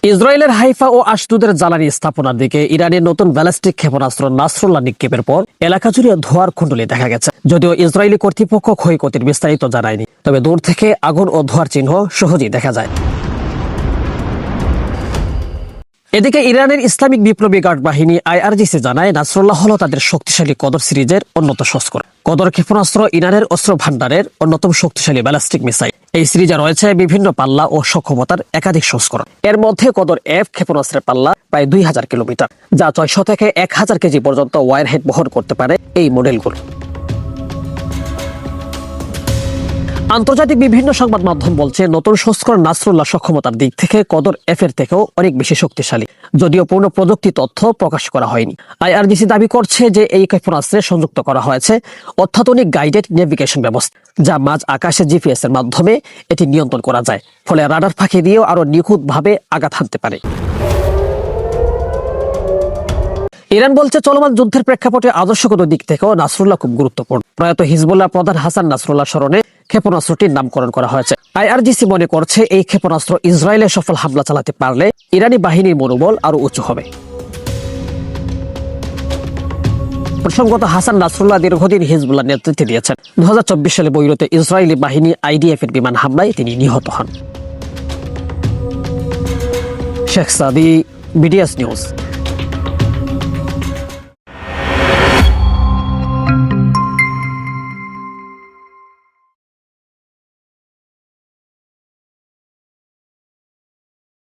ইসরায়েলের হাইফা ও আশদুদের জ্বালানি স্থাপনার দিকে ইরানের নতুন ব্যালিস্টিক ক্ষেপণাস্ত্র নাসরুল্লাহ নিক্ষেপের পর এলাকা জুড়ে ধোঁয়ার কুণ্ডলী দেখা গেছে। যদিও ইসরায়েলি কর্তৃপক্ষ ক্ষয়ক্ষতির বিস্তারিত জানায়নি, তবে দূর থেকে আগুন ও ধোঁয়ার চিহ্ন সহজেই দেখা যায়। এদিকে ইরানের ইসলামিক বিপ্লবী গার্ড বাহিনী IRGC জানায়, নাসরুল্লাহ হল তাদের শক্তিশালী কদর সিরিজের অন্যতম সংস্করণ। কদর ক্ষেপণাস্ত্র ইরানের অস্ত্র ভান্ডারের অন্যতম শক্তিশালী ব্যালিস্টিক মিসাইল। এই সিরিজে রয়েছে বিভিন্ন পাল্লা ও সক্ষমতার একাধিক সংস্করণ। এর মধ্যে কদর F ক্ষেপণাস্ত্রের পাল্লা প্রায় 2000 কিলোমিটার, যা 600 থেকে 1000 কেজি পর্যন্ত ওয়ারহেড বহন করতে পারে এই মডেলগুলো। আন্তর্জাতিক বিভিন্ন সংবাদ মাধ্যম বলছে, নতুন সংস্করণ নাসরুল্লাহ সক্ষমতার দিক থেকে কদর F এর থেকেও অনেক বেশি শক্তিশালী, যদিও পূর্ণ প্রযুক্তি তথ্য প্রকাশ করা হয়নি। IRGC দাবি করছে যে এই ক্ষেপণাস্ত্রে সংযুক্ত করা হয়েছে অত্যাধুনিক গাইডেড নেভিগেশন ব্যবস্থা, যা মাঝ আকাশে GPS এর মাধ্যমে এটি নিয়ন্ত্রণ করা যায়, ফলে রাডার ফাঁকি দিয়েও আরো নিখুঁতভাবে আঘাত হানতে পারে। ইরান বলছে, চলমান যুদ্ধের প্রেক্ষাপটে আদর্শগত দিক থেকেও নাসরুল্লাহ খুব গুরুত্বপূর্ণ। প্রয়াত হিজবুল্লাহ প্রধান হাসান নাসরুল্লাহ স্মরণে ক্ষেপণাস্ত্রটির নামকরণ করা হয়েছে। IRGC মনে করছে, এই ক্ষেপণাস্ত্র ইসরায়েলে সফল হামলা চালাতে পারলে ইরানি বাহিনীর মনোবল আরো উঁচু হবে। প্রসঙ্গত, হাসান নাসরুল্লাহ দীর্ঘদিন হিজবুল্লাহ নেতৃত্বে দিয়েছেন। 2024 সালে বৈরুতে ইসরায়েলি বাহিনী IDF এর বিমান হামলায় তিনি নিহত হন। শেখ সাদি, BDS নিউজ।